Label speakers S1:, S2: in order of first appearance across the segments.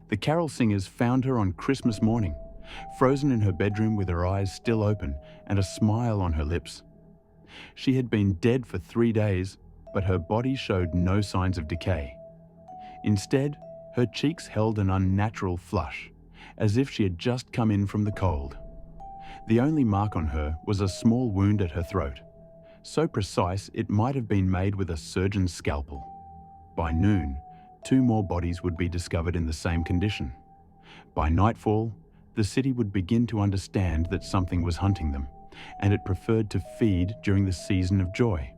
S1: The carol singers found her on Christmas morning, frozen in her bedroom with her eyes still open and a smile on her lips. She had been dead for 3 days, but her body showed no signs of decay. Instead, her cheeks held an unnatural flush, as if she had just come in from the cold. The only mark on her was a small wound at her throat, so precise it might have been made with a surgeon's scalpel. By noon, 2 more bodies would be discovered in the same condition. By nightfall, the city would begin to understand that something was hunting them, and it preferred to feed during the season of joy.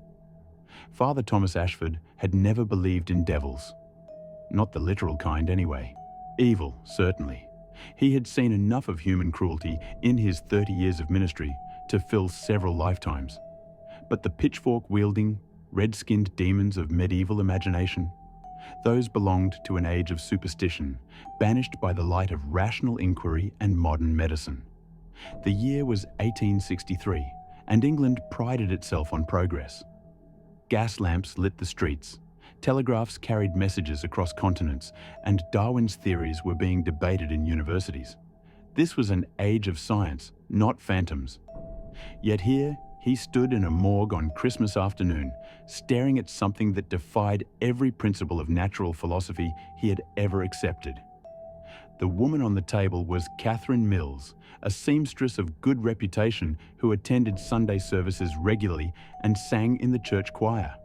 S1: Father Thomas Ashford had never believed in devils. Not the literal kind, anyway. Evil, certainly. He had seen enough of human cruelty in his 30 years of ministry to fill several lifetimes. But the pitchfork-wielding, red-skinned demons of medieval imagination, those belonged to an age of superstition, banished by the light of rational inquiry and modern medicine. The year was 1863, and England prided itself on progress. Gas lamps lit the streets, telegraphs carried messages across continents, and Darwin's theories were being debated in universities. This was an age of science, not phantoms. Yet here, he stood in a morgue on Christmas afternoon, staring at something that defied every principle of natural philosophy he had ever accepted. The woman on the table was Catherine Mills, a seamstress of good reputation who attended Sunday services regularly and sang in the church choir.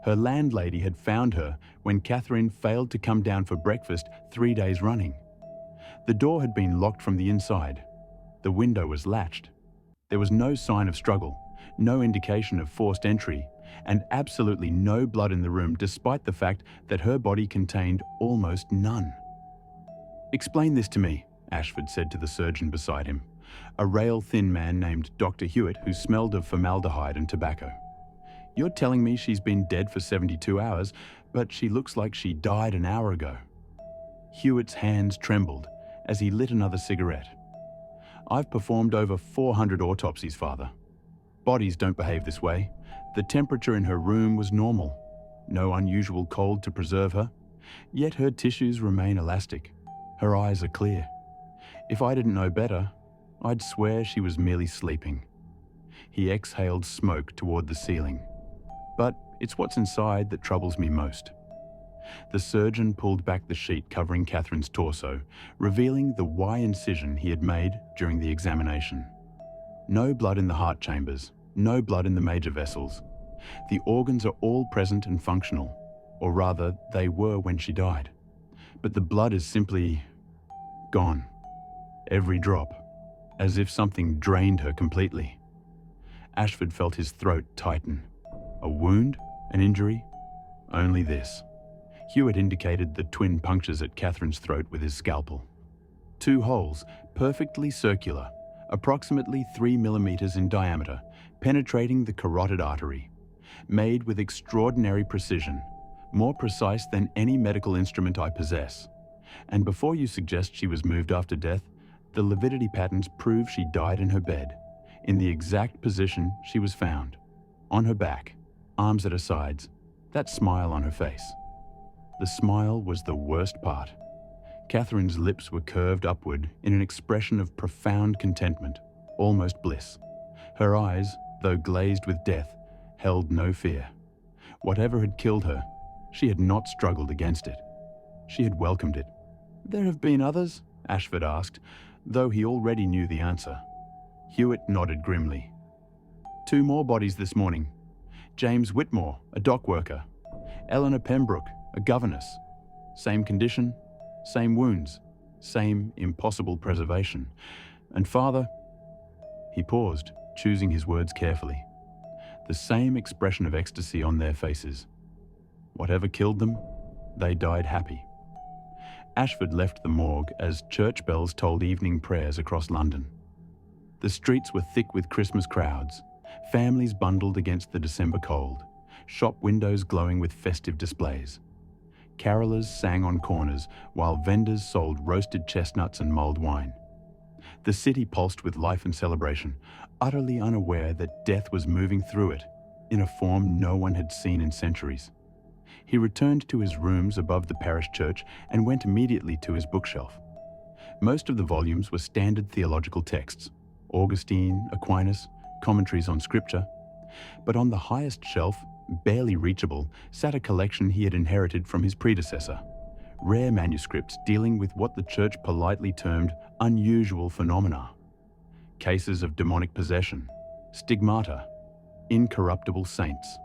S1: Her landlady had found her when Catherine failed to come down for breakfast 3 days running. The door had been locked from the inside. The window was latched. There was no sign of struggle, no indication of forced entry, and absolutely no blood in the room despite the fact that her body contained almost none. "Explain this to me," Ashford said to the surgeon beside him, a rail-thin man named Dr. Hewitt who smelled of formaldehyde and tobacco. "You're telling me she's been dead for 72 hours, but she looks like she died an hour ago." Hewitt's hands trembled as he lit another cigarette. "I've performed over 400 autopsies, Father. Bodies don't behave this way. The temperature in her room was normal. No unusual cold to preserve her. Yet her tissues remain elastic. Her eyes are clear. If I didn't know better, I'd swear she was merely sleeping." He exhaled smoke toward the ceiling. "But it's what's inside that troubles me most." The surgeon pulled back the sheet covering Catherine's torso, revealing the Y incision he had made during the examination. No blood in the heart chambers, no blood in the major vessels. The organs are all present and functional, or rather, they were when she died. But the blood is simply gone. Every drop, as if something drained her completely. Ashford felt his throat tighten. A wound? An injury? Only this. Hewitt indicated the twin punctures at Catherine's throat with his scalpel. 2 holes, perfectly circular, approximately 3 millimeters in diameter, penetrating the carotid artery. Made with extraordinary precision, more precise than any medical instrument I possess. And before you suggest she was moved after death, the lividity patterns prove she died in her bed, in the exact position she was found. On her back, arms at her sides, that smile on her face. The smile was the worst part. Catherine's lips were curved upward in an expression of profound contentment, almost bliss. Her eyes, though glazed with death, held no fear. Whatever had killed her, she had not struggled against it. She had welcomed it. "There have been others?" Ashford asked, though he already knew the answer. Hewitt nodded grimly. 2 more bodies this morning. James Whitmore, a dock worker. Eleanor Pembroke, a governess. Same condition, same wounds, same impossible preservation. And Father..." He paused, choosing his words carefully. The same expression of ecstasy on their faces. Whatever killed them, they died happy. Ashford left the morgue as church bells tolled evening prayers across London. The streets were thick with Christmas crowds, families bundled against the December cold, shop windows glowing with festive displays. Carolers sang on corners while vendors sold roasted chestnuts and mulled wine. The city pulsed with life and celebration, utterly unaware that death was moving through it in a form no one had seen in centuries. He returned to his rooms above the parish church and went immediately to his bookshelf. Most of the volumes were standard theological texts, Augustine, Aquinas, commentaries on scripture. But on the highest shelf, barely reachable, sat a collection he had inherited from his predecessor, rare manuscripts dealing with what the church politely termed unusual phenomena. Cases of demonic possession, stigmata, incorruptible saints,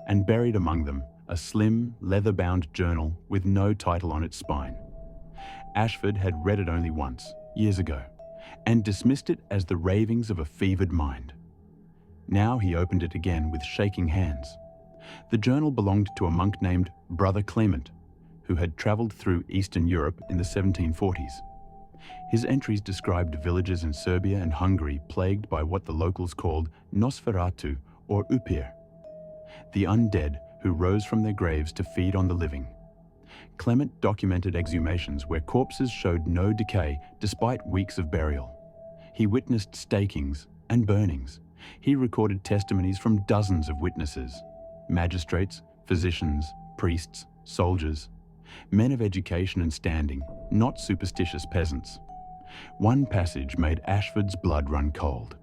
S1: and buried among them a slim, leather-bound journal with no title on its spine. Ashford had read it only once, years ago, and dismissed it as the ravings of a fevered mind. Now he opened it again with shaking hands. The journal belonged to a monk named Brother Clement, who had travelled through Eastern Europe in the 1740s. His entries described villages in Serbia and Hungary plagued by what the locals called Nosferatu or Upir, the undead who rose from their graves to feed on the living. Clement documented exhumations where corpses showed no decay despite weeks of burial. He witnessed stakings and burnings. He recorded testimonies from dozens of witnesses, magistrates, physicians, priests, soldiers, men of education and standing, not superstitious peasants. One passage made Ashford's blood run cold.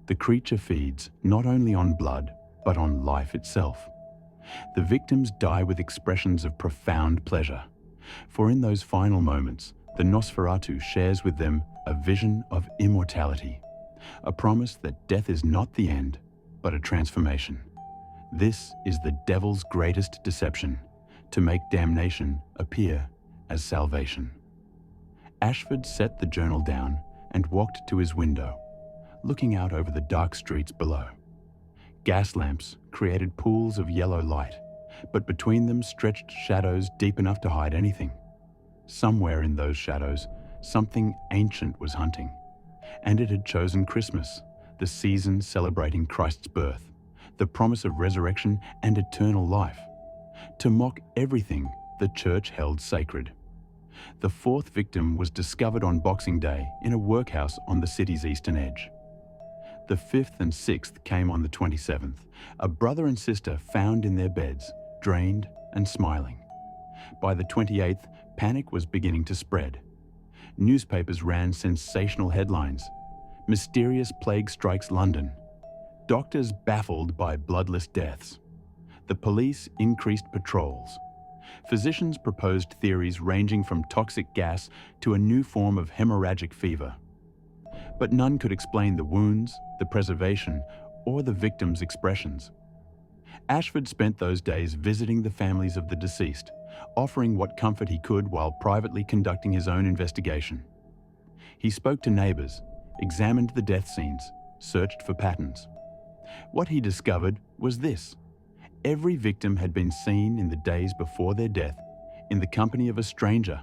S1: The creature feeds not only on blood, but on life itself. The victims die with expressions of profound pleasure, for in those final moments, the Nosferatu shares with them a vision of immortality, a promise that death is not the end, but a transformation. This is the devil's greatest deception, to make damnation appear as salvation. Ashford set the journal down and walked to his window, looking out over the dark streets below. Gas lamps created pools of yellow light, but between them stretched shadows deep enough to hide anything. Somewhere in those shadows, something ancient was hunting, and it had chosen Christmas, the season celebrating Christ's birth, the promise of resurrection and eternal life, to mock everything the church held sacred. The fourth victim was discovered on Boxing Day in a workhouse on the city's eastern edge. The fifth and sixth came on the 27th, a brother and sister found in their beds, drained and smiling. By the 28th, panic was beginning to spread. Newspapers ran sensational headlines. Mysterious plague strikes London. Doctors baffled by bloodless deaths. The police increased patrols. Physicians proposed theories ranging from toxic gas to a new form of hemorrhagic fever. But none could explain the wounds, the preservation, or the victims' expressions. Ashford spent those days visiting the families of the deceased, offering what comfort he could while privately conducting his own investigation. He spoke to neighbours, examined the death scenes, searched for patterns. What he discovered was this: every victim had been seen in the days before their death in the company of a stranger,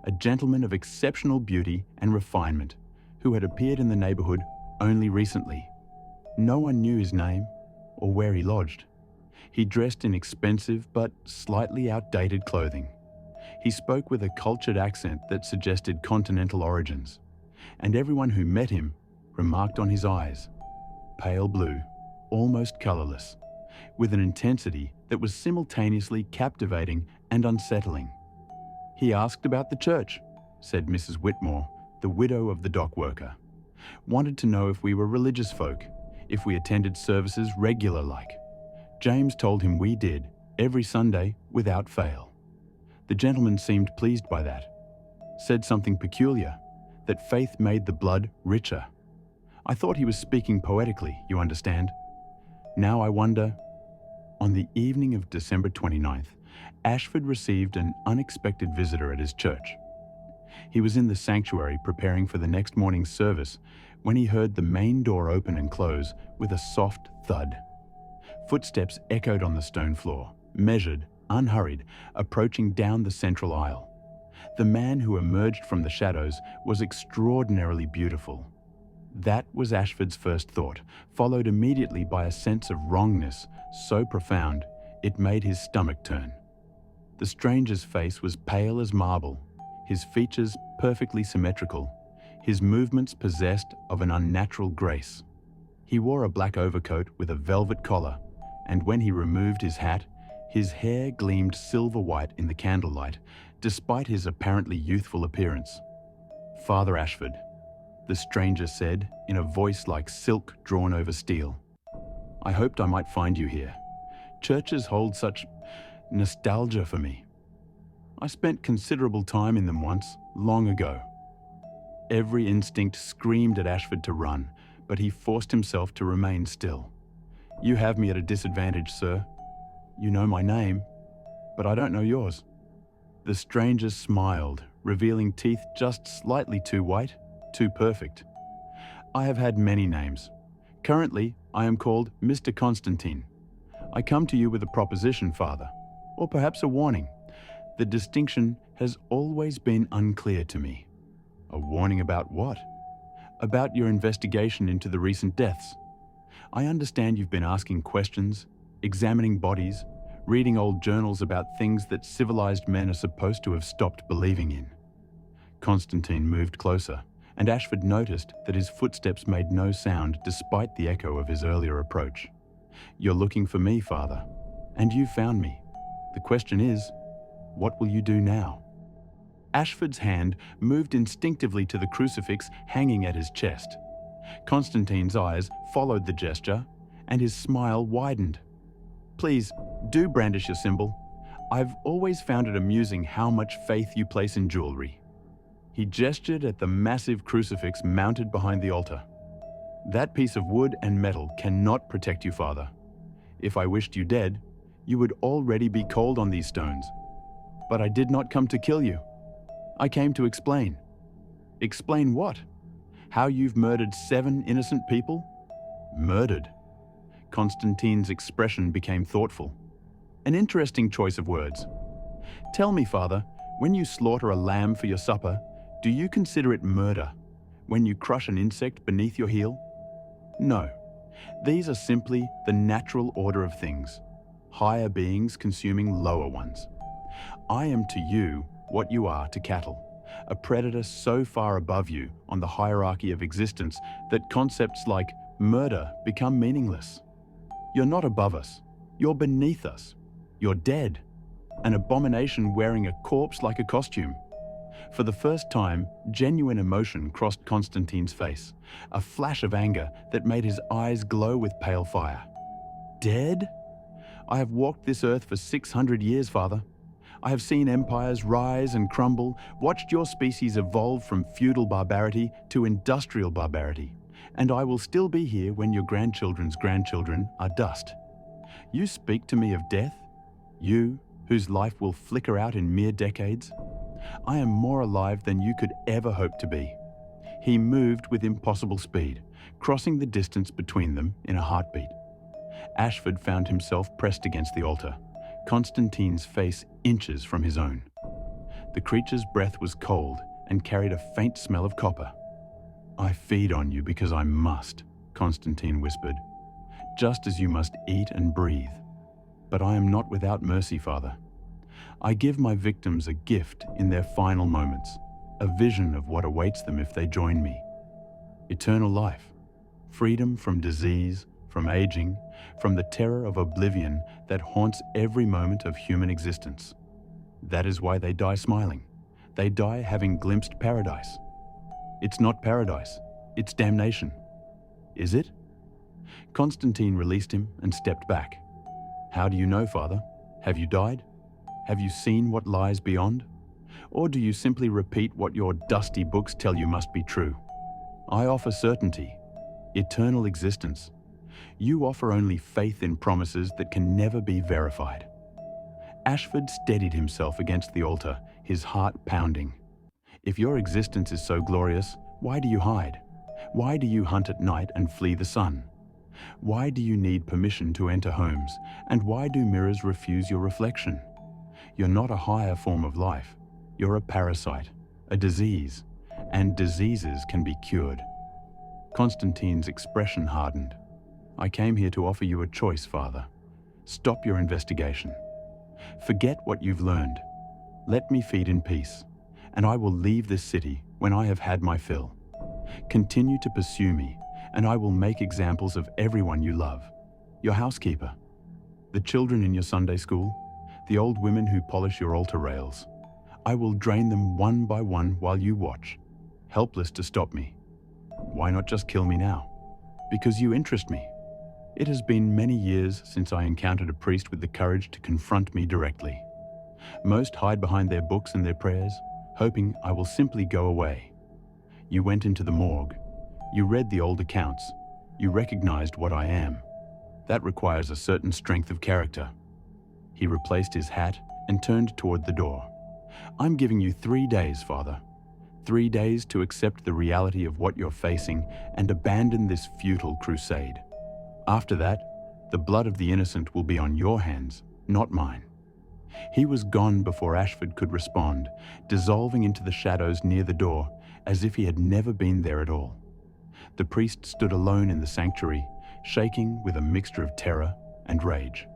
S1: a gentleman of exceptional beauty and refinement who had appeared in the neighbourhood only recently. No one knew his name or where he lodged. He dressed in expensive but slightly outdated clothing. He spoke with a cultured accent that suggested continental origins, and everyone who met him remarked on his eyes, pale blue, almost colourless, with an intensity that was simultaneously captivating and unsettling. "He asked about the church," said Mrs. Whitmore, the widow of the dock worker. "Wanted to know if we were religious folk, if we attended services regular-like. James told him we did, every Sunday, without fail. The gentleman seemed pleased by that. Said something peculiar, that faith made the blood richer. I thought he was speaking poetically, you understand. Now I wonder..." On the evening of December 29th, Ashford received an unexpected visitor at his church. He was in the sanctuary preparing for the next morning's service when he heard the main door open and close with a soft thud. Footsteps echoed on the stone floor, measured, unhurried, approaching down the central aisle. The man who emerged from the shadows was extraordinarily beautiful. That was Ashford's first thought, followed immediately by a sense of wrongness so profound it made his stomach turn. The stranger's face was pale as marble, his features perfectly symmetrical, his movements possessed of an unnatural grace. He wore a black overcoat with a velvet collar, and when he removed his hat, His hair gleamed silver white in the candlelight, despite his apparently youthful appearance. "Father Ashford," the stranger said in a voice like silk drawn over steel. "I hoped I might find you here. Churches hold such nostalgia for me. I spent considerable time in them once, long ago." Every instinct screamed at Ashford to run, but he forced himself to remain still. "You have me at a disadvantage, sir. You know my name, but I don't know yours." The stranger smiled, revealing teeth just slightly too white, too perfect. "I have had many names. Currently, I am called Mr. Constantine. I come to you with a proposition, Father, or perhaps a warning. The distinction has always been unclear to me." "A warning about what?" "About your investigation into the recent deaths. I understand you've been asking questions, examining bodies, reading old journals about things that civilized men are supposed to have stopped believing in." Constantine moved closer, and Ashford noticed that his footsteps made no sound despite the echo of his earlier approach. "You're looking for me, Father, and you found me. The question is, what will you do now?" Ashford's hand moved instinctively to the crucifix hanging at his chest. Constantine's eyes followed the gesture, and his smile widened. "Please, do brandish your symbol. I've always found it amusing how much faith you place in jewelry." He gestured at the massive crucifix mounted behind the altar. "That piece of wood and metal cannot protect you, Father. If I wished you dead, you would already be cold on these stones. But I did not come to kill you. I came to explain." "Explain what? How you've murdered 7 innocent people?" "Murdered?" Constantine's expression became thoughtful. "An interesting choice of words. Tell me, Father, when you slaughter a lamb for your supper, do you consider it murder? When you crush an insect beneath your heel?" "No. These are simply the natural order of things. Higher beings consuming lower ones. I am to you what you are to cattle, a predator so far above you on the hierarchy of existence that concepts like murder become meaningless. You're not above us. You're beneath us. You're dead. An abomination wearing a corpse like a costume." For the first time, genuine emotion crossed Constantine's face, a flash of anger that made his eyes glow with pale fire. "Dead? I have walked this earth for 600 years, Father. I have seen empires rise and crumble, watched your species evolve from feudal barbarity to industrial barbarity, and I will still be here when your grandchildren's grandchildren are dust. You speak to me of death? You, whose life will flicker out in mere decades? I am more alive than you could ever hope to be." He moved with impossible speed, crossing the distance between them in a heartbeat. Ashford found himself pressed against the altar, Constantine's face inches from his own. The creature's breath was cold and carried a faint smell of copper. "I feed on you because I must," Constantine whispered, "just as you must eat and breathe. But I am not without mercy, Father. I give my victims a gift in their final moments, a vision of what awaits them if they join me. Eternal life, freedom from disease, from aging, from the terror of oblivion that haunts every moment of human existence. That is why they die smiling. They die having glimpsed paradise. It's not paradise, it's damnation." "Is it?" Constantine released him and stepped back. "How do you know, Father? Have you died? Have you seen what lies beyond? Or do you simply repeat what your dusty books tell you must be true? I offer certainty, eternal existence. You offer only faith in promises that can never be verified." Ashford steadied himself against the altar, his heart pounding. "If your existence is so glorious, why do you hide? Why do you hunt at night and flee the sun? Why do you need permission to enter homes? And why do mirrors refuse your reflection? You're not a higher form of life. You're a parasite, a disease, and diseases can be cured." Constantine's expression hardened. "I came here to offer you a choice, Father. Stop your investigation. Forget what you've learned. Let me feed in peace, and I will leave this city when I have had my fill. Continue to pursue me, and I will make examples of everyone you love. Your housekeeper." The children in your Sunday school, the old women who polish your altar rails. I will drain them one by one while you watch, helpless to stop me. Why not just kill me now? Because you interest me. It has been many years since I encountered a priest with the courage to confront me directly. Most hide behind their books and their prayers, hoping I will simply go away. You went into the morgue. You read the old accounts. You recognized what I am. That requires a certain strength of character. He replaced his hat and turned toward the door. I'm giving you 3 days, Father. 3 days to accept the reality of what you're facing and abandon this futile crusade. After that, the blood of the innocent will be on your hands, not mine. He was gone before Ashford could respond, dissolving into the shadows near the door, as if he had never been there at all. The priest stood alone in the sanctuary, shaking with a mixture of terror and rage.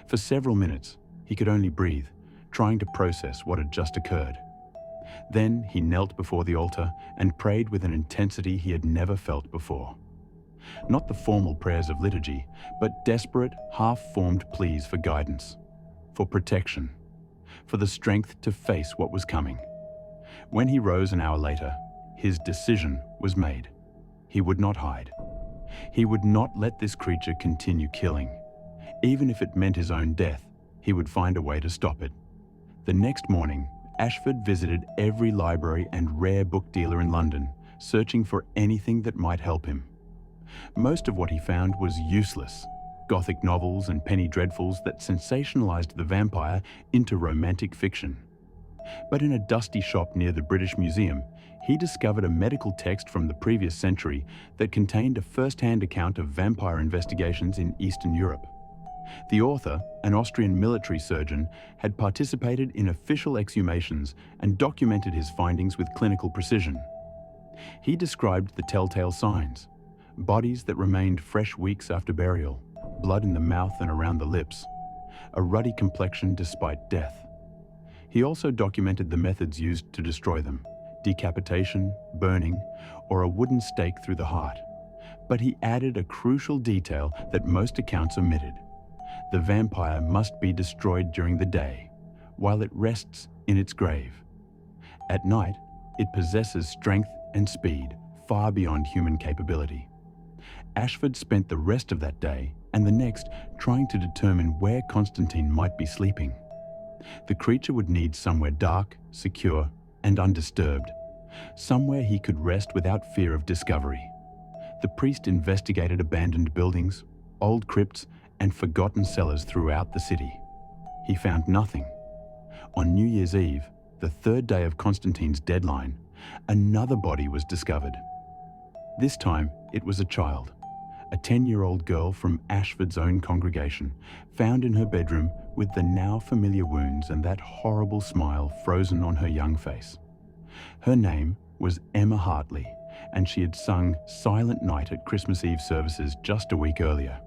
S1: For several minutes, he could only breathe, trying to process what had just occurred. Then he knelt before the altar and prayed with an intensity he had never felt before. Not the formal prayers of liturgy, but desperate, half-formed pleas for guidance, for protection, for the strength to face what was coming. When he rose an hour later, his decision was made. He would not hide. He would not let this creature continue killing. Even if it meant his own death, he would find a way to stop it. The next morning, Ashford visited every library and rare book dealer in London, searching for anything that might help him. Most of what he found was useless. Gothic novels and penny dreadfuls that sensationalized the vampire into romantic fiction. But in a dusty shop near the British Museum, he discovered a medical text from the previous century that contained a first-hand account of vampire investigations in Eastern Europe. The author, an Austrian military surgeon, had participated in official exhumations and documented his findings with clinical precision. He described the telltale signs: bodies that remained fresh weeks after burial, blood in the mouth and around the lips, a ruddy complexion despite death. He also documented the methods used to destroy them: decapitation, burning, or a wooden stake through the heart. But he added a crucial detail that most accounts omitted. The vampire must be destroyed during the day, while it rests in its grave. At night, it possesses strength and speed far beyond human capability. Ashford spent the rest of that day and the next trying to determine where Constantine might be sleeping. The creature would need somewhere dark, secure, and undisturbed, somewhere he could rest without fear of discovery. The priest investigated abandoned buildings, old crypts, and forgotten cellars throughout the city. He found nothing. On New Year's Eve, the third day of Constantine's deadline, another body was discovered. This time, it was a child, a 10-year-old girl from Ashford's own congregation, found in her bedroom with the now familiar wounds and that horrible smile frozen on her young face. Her name was Emma Hartley, and she had sung Silent Night at Christmas Eve services just a week earlier.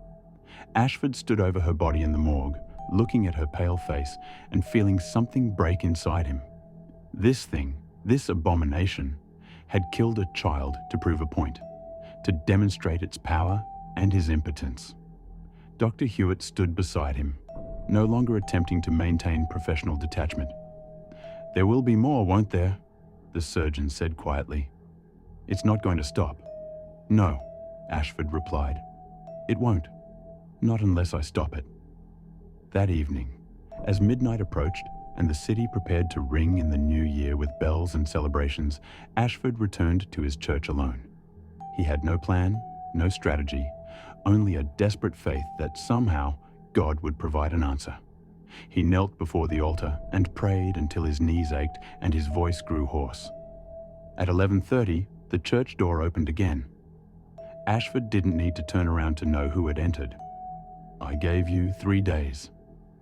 S1: Ashford stood over her body in the morgue, looking at her pale face and feeling something break inside him. This thing, this abomination, had killed a child to prove a point, to demonstrate its power and his impotence. Dr. Hewitt stood beside him, no longer attempting to maintain professional detachment. "There will be more, won't there?" the surgeon said quietly. "It's not going to stop." "No," Ashford replied. "It won't. Not unless I stop it." That evening, as midnight approached and the city prepared to ring in the new year with bells and celebrations, Ashford returned to his church alone. He had no plan, no strategy, only a desperate faith that somehow God would provide an answer. He knelt before the altar and prayed until his knees ached and his voice grew hoarse. At 11:30, the church door opened again. Ashford didn't need to turn around to know who had entered. "I gave you 3 days,"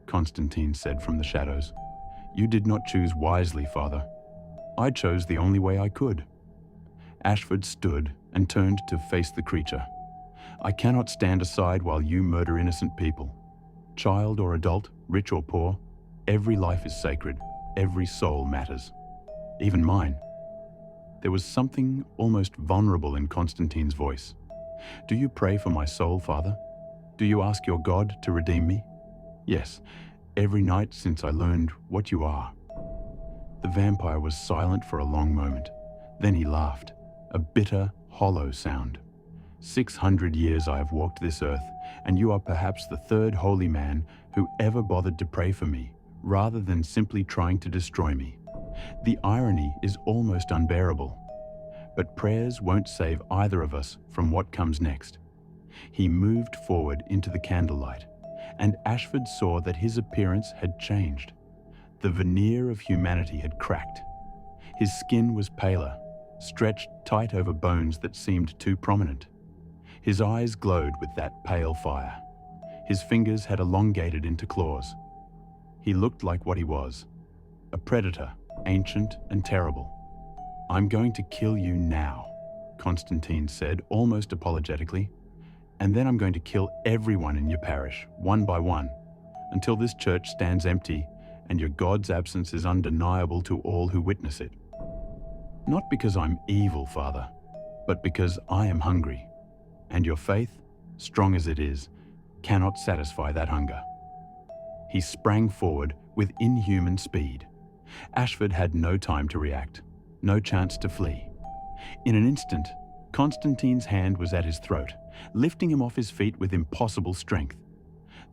S1: Constantine said from the shadows. "You did not choose wisely, Father. I chose the only way I could." Ashford stood and turned to face the creature. "I cannot stand aside while you murder innocent people. Child or adult, rich or poor, every life is sacred, every soul matters. Even mine." There was something almost vulnerable in Constantine's voice. "Do you pray for my soul, Father? Do you ask your God to redeem me?" Yes, every night since I learned what you are." The vampire was silent for a long moment. Then he laughed, a bitter, hollow sound. 600 years I have walked this earth, and you are perhaps the third holy man who ever bothered to pray for me, rather than simply trying to destroy me. The irony is almost unbearable. But prayers won't save either of us from what comes next. He moved forward into the candlelight, and Ashford saw that his appearance had changed. The veneer of humanity had cracked. His skin was paler, stretched tight over bones that seemed too prominent. His eyes glowed with that pale fire. His fingers had elongated into claws. He looked like what he was, a predator, ancient and terrible. "I'm going to kill you now," Constantine said, almost apologetically. "And then I'm going to kill everyone in your parish, one by one, until this church stands empty and your God's absence is undeniable to all who witness it. Not because I'm evil, Father, but because I am hungry, and your faith, strong as it is, cannot satisfy that hunger." He sprang forward with inhuman speed. Ashford had no time to react, no chance to flee. In an instant, Constantine's hand was at his throat, lifting him off his feet with impossible strength.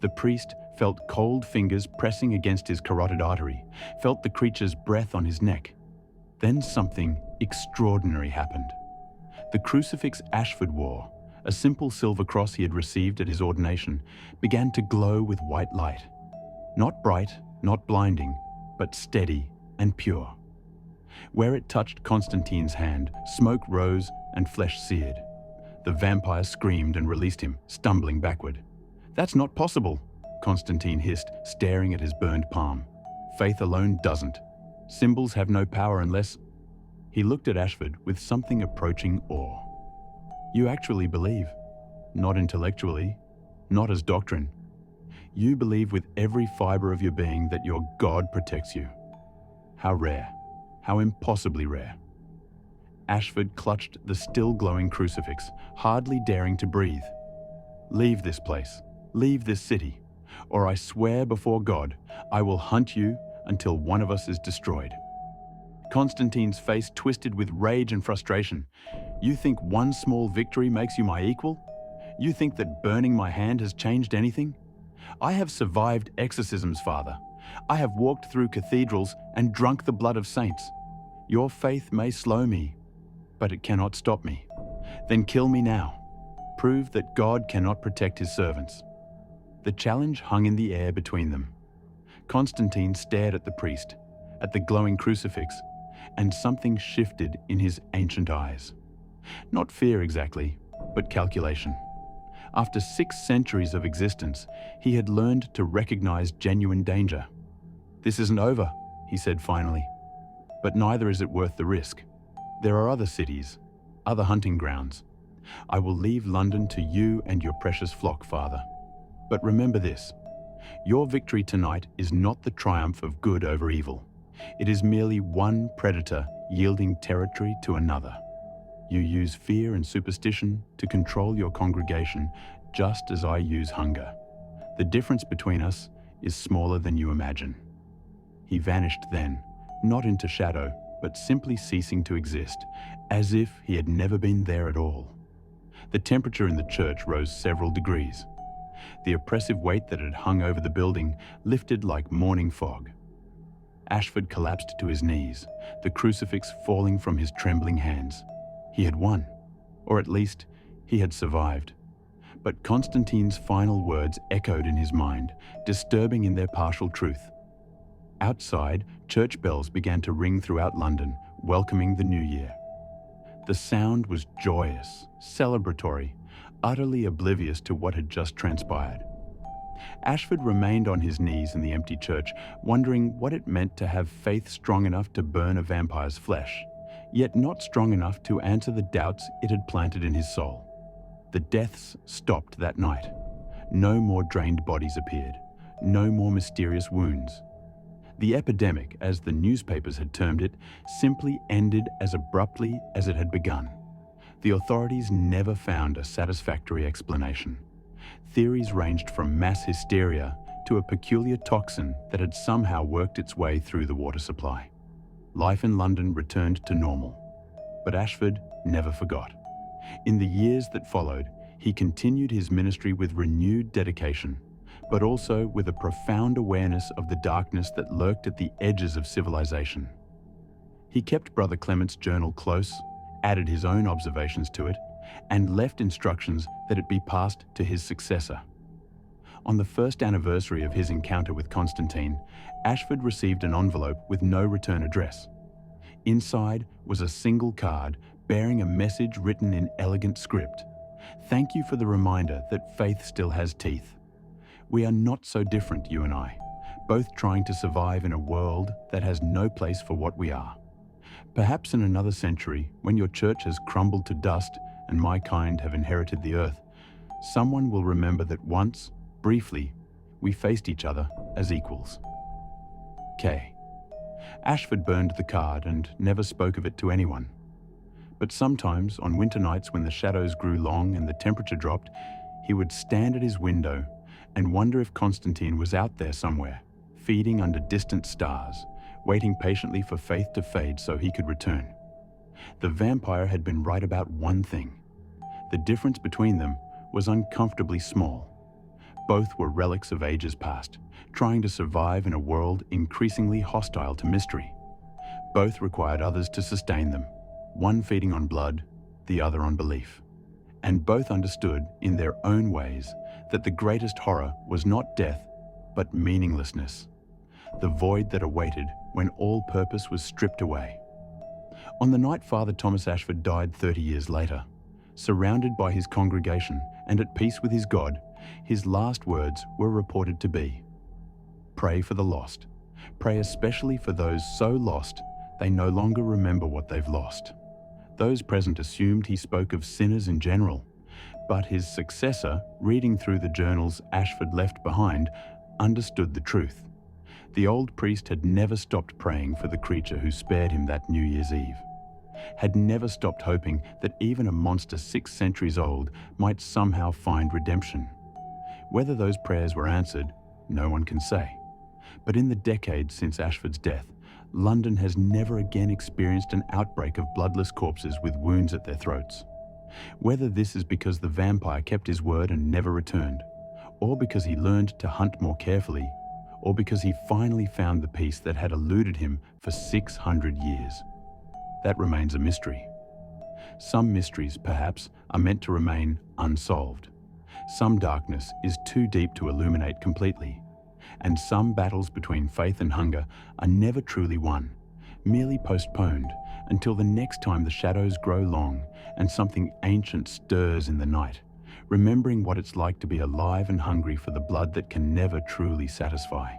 S1: The priest felt cold fingers pressing against his carotid artery, felt the creature's breath on his neck. Then something extraordinary happened. The crucifix Ashford wore, a simple silver cross he had received at his ordination, began to glow with white light. Not bright, not blinding, but steady and pure. Where it touched Constantine's hand, smoke rose and flesh seared. The vampire screamed and released him, stumbling backward. "That's not possible," Constantine hissed, staring at his burned palm. "Faith alone doesn't. Symbols have no power unless—" He looked at Ashford with something approaching awe. "You actually believe. Not intellectually, not as doctrine. You believe with every fiber of your being that your God protects you. How rare, how impossibly rare." Ashford clutched the still glowing crucifix, hardly daring to breathe. "Leave this place, leave this city, or I swear before God, I will hunt you until one of us is destroyed." Constantine's face twisted with rage and frustration. "You think one small victory makes you my equal? You think that burning my hand has changed anything? I have survived exorcisms, Father. I have walked through cathedrals and drunk the blood of saints. Your faith may slow me, but it cannot stop me. Then kill me now. Prove that God cannot protect his servants." The challenge hung in the air between them. Constantine stared at the priest, at the glowing crucifix, and something shifted in his ancient eyes. Not fear exactly, but calculation. After 6 centuries of existence, he had learned to recognize genuine danger. "This isn't over," he said finally. "But neither is it worth the risk. There are other cities, other hunting grounds. I will leave London to you and your precious flock, Father. But remember this, your victory tonight is not the triumph of good over evil. It is merely one predator yielding territory to another. You use fear and superstition to control your congregation, just as I use hunger. The difference between us is smaller than you imagine." He vanished then, not into shadow, but simply ceasing to exist, as if he had never been there at all. The temperature in the church rose several degrees. The oppressive weight that had hung over the building lifted like morning fog. Ashford collapsed to his knees, the crucifix falling from his trembling hands. He had won, or at least he had survived. But Constantine's final words echoed in his mind, disturbing in their partial truth. Outside, church bells began to ring throughout London, welcoming the new year. The sound was joyous, celebratory, utterly oblivious to what had just transpired. Ashford remained on his knees in the empty church, wondering what it meant to have faith strong enough to burn a vampire's flesh, yet not strong enough to answer the doubts it had planted in his soul. The deaths stopped that night. No more drained bodies appeared, no more mysterious wounds. The epidemic, as the newspapers had termed it, simply ended as abruptly as it had begun. The authorities never found a satisfactory explanation. Theories ranged from mass hysteria to a peculiar toxin that had somehow worked its way through the water supply. Life in London returned to normal, but Ashford never forgot. In the years that followed, he continued his ministry with renewed dedication, but also with a profound awareness of the darkness that lurked at the edges of civilization. He kept Brother Clement's journal close, added his own observations to it, and left instructions that it be passed to his successor. On the first anniversary of his encounter with Constantine, Ashford received an envelope with no return address. Inside was a single card bearing a message written in elegant script. "Thank you for the reminder that faith still has teeth. We are not so different, you and I, both trying to survive in a world that has no place for what we are. Perhaps in another century, when your church has crumbled to dust and my kind have inherited the earth, someone will remember that once, briefly, we faced each other as equals. K." Ashford burned the card and never spoke of it to anyone. But sometimes, on winter nights when the shadows grew long and the temperature dropped, he would stand at his window and wonder if Constantine was out there somewhere, feeding under distant stars, waiting patiently for faith to fade so he could return. The vampire had been right about one thing. The difference between them was uncomfortably small. Both were relics of ages past, trying to survive in a world increasingly hostile to mystery. Both required others to sustain them, one feeding on blood, the other on belief. And both understood, in their own ways, that the greatest horror was not death, but meaninglessness, the void that awaited when all purpose was stripped away. On the night Father Thomas Ashford died 30 years later, surrounded by his congregation and at peace with his God, his last words were reported to be, "Pray for the lost. Pray especially for those so lost they no longer remember what they've lost." Those present assumed he spoke of sinners in general, but his successor, reading through the journals Ashford left behind, understood the truth. The old priest had never stopped praying for the creature who spared him that New Year's Eve, had never stopped hoping that even a monster 6 centuries old might somehow find redemption. Whether those prayers were answered, no one can say. But in the decades since Ashford's death, London has never again experienced an outbreak of bloodless corpses with wounds at their throats. Whether this is because the vampire kept his word and never returned, or because he learned to hunt more carefully, or because he finally found the peace that had eluded him for 600 years. That remains a mystery. Some mysteries, perhaps, are meant to remain unsolved. Some darkness is too deep to illuminate completely. And some battles between faith and hunger are never truly won, merely postponed until the next time the shadows grow long and something ancient stirs in the night, remembering what it's like to be alive and hungry for the blood that can never truly satisfy.